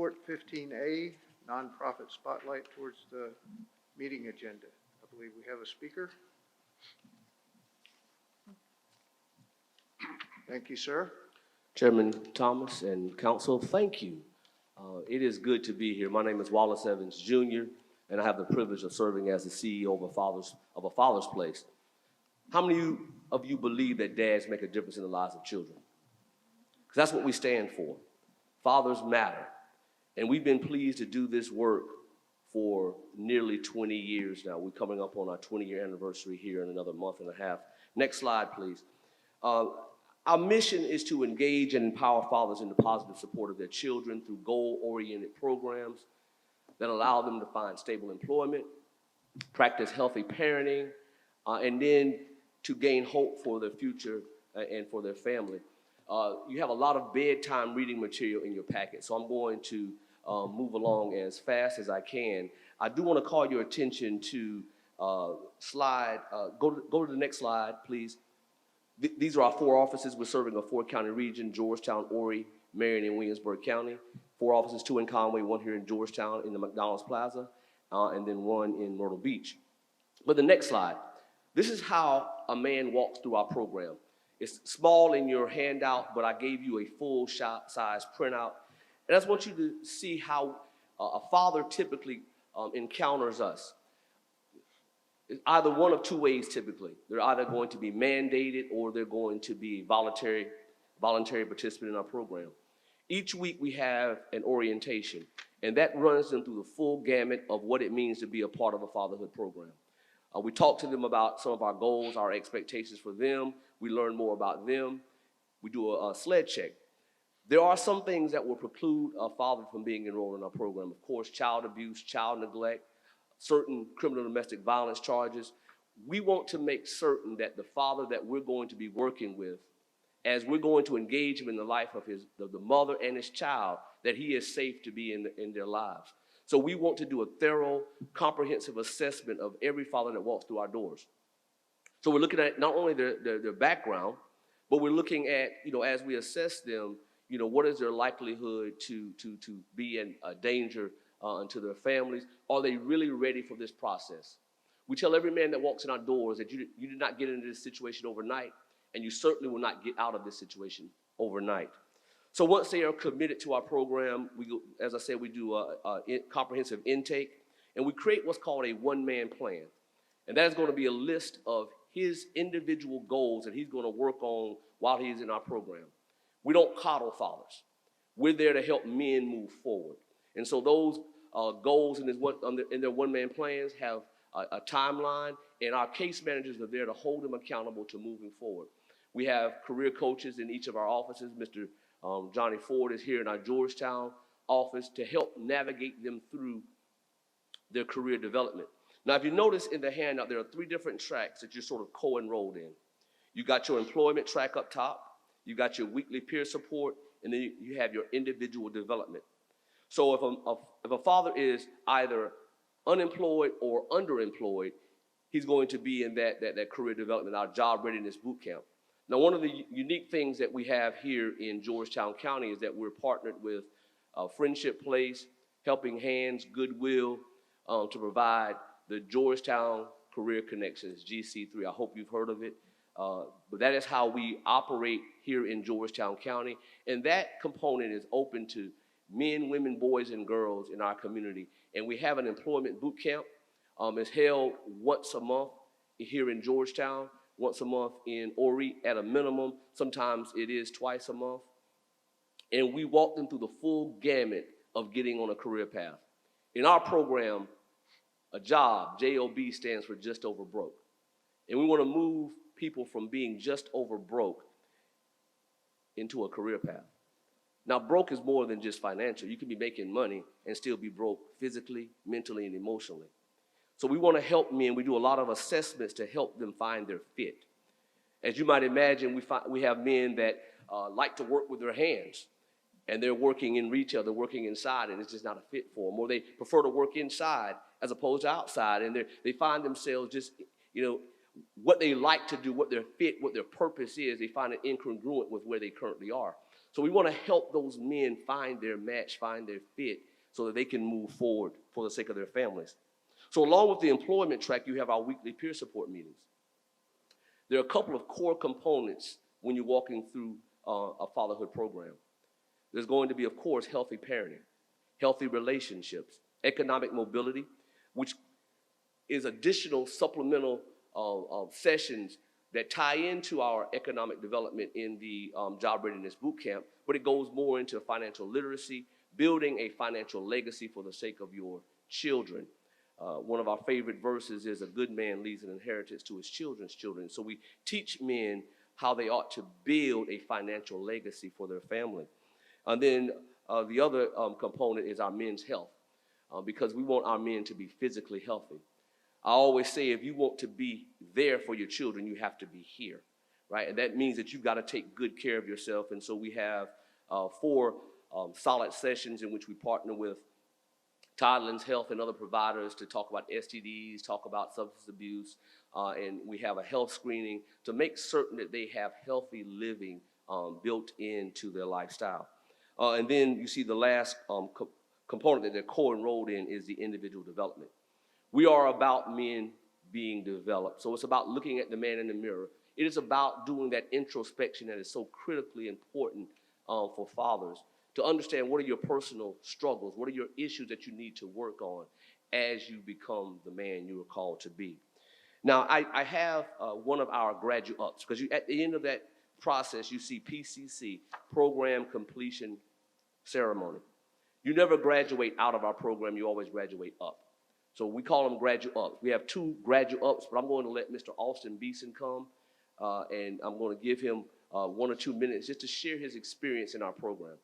report. 15A, nonprofit spotlight towards the meeting agenda. I believe we have a speaker. Thank you, sir. Chairman Thomas and council, thank you. It is good to be here. My name is Wallace Evans, Jr., and I have the privilege of serving as the CEO of a Father's Place. How many of you believe that dads make a difference in the lives of children? Because that's what we stand for. Fathers matter. And we've been pleased to do this work for nearly 20 years now. We're coming up on our 20-year anniversary here in another month and a half. Next slide, please. Our mission is to engage and empower fathers in the positive support of their children through goal-oriented programs that allow them to find stable employment, practice healthy parenting, and then to gain hope for their future and for their family. You have a lot of bedtime reading material in your packet, so I'm going to move along as fast as I can. I do want to call your attention to go to the next slide, please. These are our 4 offices. We're serving a 4-county region: Georgetown, Horry, Marion, and Williamsburg County. 4 offices, 2 in Conway, 1 here in Georgetown in the McDonald's Plaza, and then 1 in Myrtle Beach. But the next slide, this is how a man walks through our program. It's small in your handout, but I gave you a full size printout. And I just want you to see how a father typically encounters us. It's either one of 2 ways typically. They're either going to be mandated or they're going to be voluntary participant in our program. Each week we have an orientation, and that runs them through the full gamut of what it means to be a part of a fatherhood program. We talk to them about some of our goals, our expectations for them. We learn more about them. We do a sled check. There are some things that will preclude a father from being enrolled in our program. Of course, child abuse, child neglect, certain criminal domestic violence charges. We want to make certain that the father that we're going to be working with, as we're going to engage him in the life of the mother and his child, that he is safe to be in their lives. So we want to do a thorough, comprehensive assessment of every father that walks through our doors. So we're looking at not only their background, but we're looking at, as we assess them, what is their likelihood to be in a danger to their families? Are they really ready for this process? We tell every man that walks in our doors that you did not get into this situation overnight, and you certainly will not get out of this situation overnight. So once they are committed to our program, as I said, we do a comprehensive intake, and we create what's called a one-man plan. And that is going to be a list of his individual goals that he's going to work on while he's in our program. We don't coddle fathers. We're there to help men move forward. And so those goals in their one-man plans have a timeline, and our case managers are there to hold them accountable to moving forward. We have career coaches in each of our offices. Mr. Johnny Ford is here in our Georgetown office to help navigate them through their career development. Now, if you notice in the handout, there are 3 different tracks that you're sort of co-enrolled in. You got your employment track up top, you got your weekly peer support, and then you have your individual development. So if a father is either unemployed or underemployed, he's going to be in that career development, our job readiness boot camp. Now, one of the unique things that we have here in Georgetown County is that we're partnered with Friendship Place, Helping Hands, Goodwill, to provide the Georgetown Career Connections, GC3. I hope you've heard of it. But that is how we operate here in Georgetown County. And that component is open to men, women, boys, and girls in our community. And we have an employment boot camp. It's held once a month here in Georgetown, once a month in Horry at a minimum. Sometimes it is twice a month. And we walk them through the full gamut of getting on a career path. In our program, a job, J-O-B, stands for just over broke. And we want to move people from being just over broke into a career path. Now, broke is more than just financial. You can be making money and still be broke physically, mentally, and emotionally. So we want to help men. We do a lot of assessments to help them find their fit. As you might imagine, we have men that like to work with their hands, and they're working in retail, they're working inside, and it's just not a fit for them. Or they prefer to work inside as opposed to outside, and they find themselves just, what they like to do, what their fit, what their purpose is, they find it incongruent with where they currently are. So we want to help those men find their match, find their fit, so that they can move forward for the sake of their families. So along with the employment track, you have our weekly peer support meetings. There are a couple of core components when you're walking through a fatherhood program. There's going to be, of course, healthy parenting, healthy relationships, economic mobility, which is additional supplemental sessions that tie into our economic development in the job readiness boot camp, but it goes more into financial literacy, building a financial legacy for the sake of your children. One of our favorite verses is, a good man leaves an inheritance to his children's children. So we teach men how they ought to build a financial legacy for their family. And then the other component is our men's health, because we want our men to be physically healthy. I always say, if you want to be there for your children, you have to be here, right? And that means that you've got to take good care of yourself. And so we have 4 solid sessions in which we partner with Tidelands Health and other providers to talk about STDs, talk about substance abuse, and we have a health screening to make certain that they have healthy living built into their lifestyle. And then you see the last component that they're co-enrolled in is the individual development. We are about men being developed. So it's about looking at the man in the mirror. It is about doing that introspection that is so critically important for fathers, to understand what are your personal struggles, what are your issues that you need to work on as you become the man you are called to be. Now, I have one of our graduate ups, because at the end of that process, you see PCC, Program Completion Ceremony. You never graduate out of our program, you always graduate up. So we call them graduate ups. We have 2 graduate ups, but I'm going to let Mr. Austin Beeson come, and I'm going to give him 1 or 2 minutes just to share his experience in our program.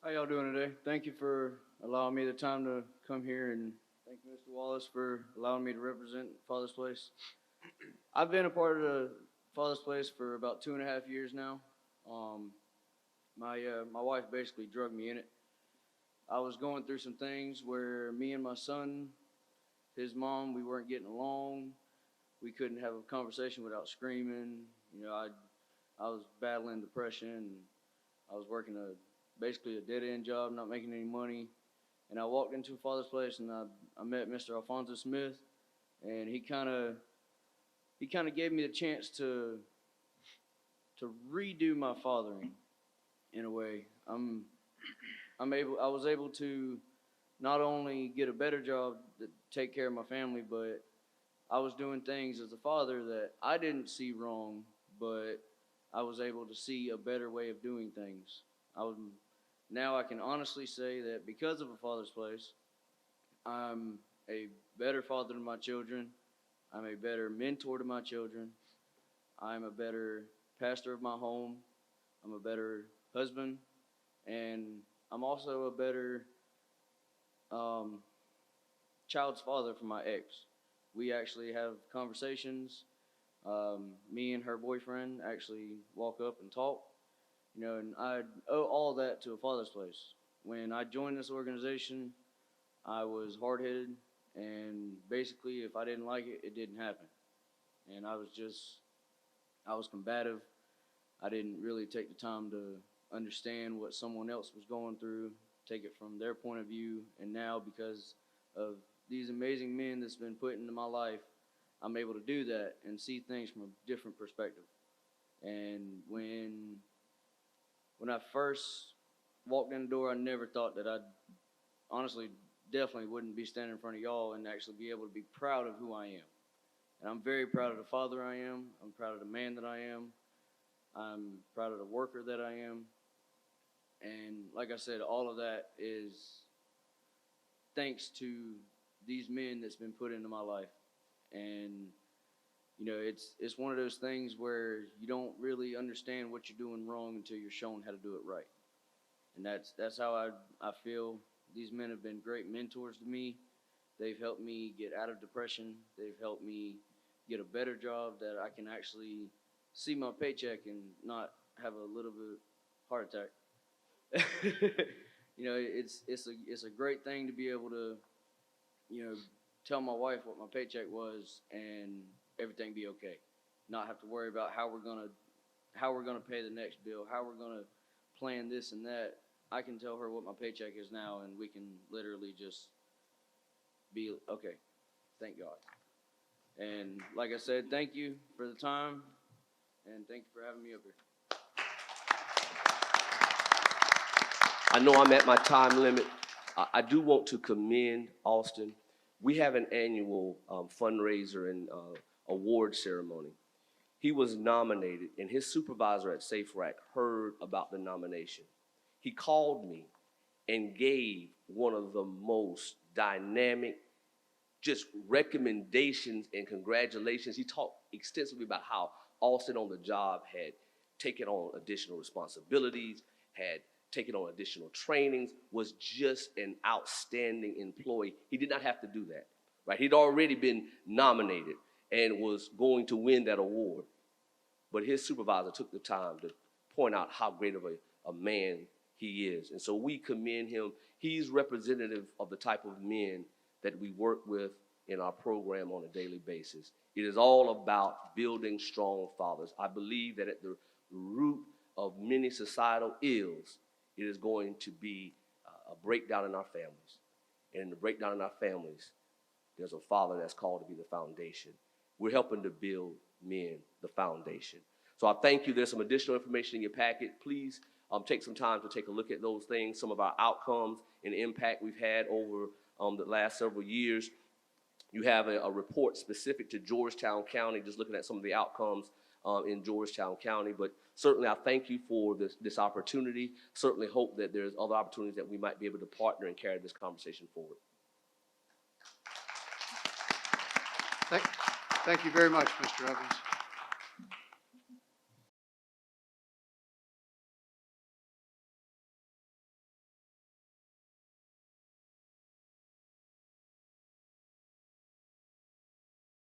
How y'all doing today? Thank you for allowing me the time to come here, and thank you, Mr. Wallace, for allowing me to represent Father's Place. I've been a part of the Father's Place for about 2.5 years now. My wife basically drugged me in it. I was going through some things where me and my son, his mom, we weren't getting along. We couldn't have a conversation without screaming. You know, I was battling depression, and I was working basically a dead-end job, not making any money. And I walked into Father's Place, and I met Mr. Alfonso Smith, and he kind of gave me the chance to redo my fathering in a way. I was able to not only get a better job to take care of my family, but I was doing things as a father that I didn't see wrong, but I was able to see a better way of doing things. Now I can honestly say that because of a Father's Place, I'm a better father to my children. I'm a better mentor to my children. I'm a better pastor of my home. I'm a better husband. And I'm also a better child's father for my ex. We actually have conversations. Me and her boyfriend actually walk up and talk. You know, and I owe all that to a Father's Place. When I joined this organization, I was hard-headed, and basically, if I didn't like it, it didn't happen. And I was combative. I didn't really take the time to understand what someone else was going through, take it from their point of view. And now, because of these amazing men that's been put into my life, I'm able to do that and see things from a different perspective. And when I first walked in the door, I never thought that I'd honestly definitely wouldn't be standing in front of y'all and actually be able to be proud of who I am. And I'm very proud of the father I am. I'm proud of the man that I am. I'm proud of the worker that I am. And like I said, all of that is thanks to these men that's been put into my life. And you know, it's one of those things where you don't really understand what you're doing wrong until you're shown how to do it right. And that's how I feel. These men have been great mentors to me. They've helped me get out of depression. They've helped me get a better job that I can actually see my paycheck and not have a little bit heart attack. You know, it's a great thing to be able to, you know, tell my wife what my paycheck was and everything be okay. Not have to worry about how we're gonna pay the next bill, how we're gonna plan this and that. I can tell her what my paycheck is now, and we can literally just be okay. Thank God. And like I said, thank you for the time, and thank you for having me up here. I know I'm at my time limit. I do want to commend Austin. We have an annual fundraiser and award ceremony. He was nominated, and his supervisor at SafeRack heard about the nomination. He called me and gave one of the most dynamic just recommendations and congratulations. He talked extensively about how Austin on the job had taken on additional responsibilities, had taken on additional trainings, was just an outstanding employee. He did not have to do that, right? He'd already been nominated and was going to win that award. But his supervisor took the time to point out how great of a man he is. And so we commend him. He's representative of the type of men that we work with in our program on a daily basis. It is all about building strong fathers. I believe that at the root of many societal ills, it is going to be a breakdown in our families. And in the breakdown in our families, there's a father that's called to be the foundation. We're helping to build men, the foundation. So I thank you. There's some additional information in your packet. Please take some time to take a look at those things, some of our outcomes and impact we've had over the last several years. You have a report specific to Georgetown County, just looking at some of the outcomes in Georgetown County. But certainly I thank you for this opportunity. Certainly hope that there's other opportunities that we might be able to partner and carry this conversation forward. Thank you very much, Mr. Evans.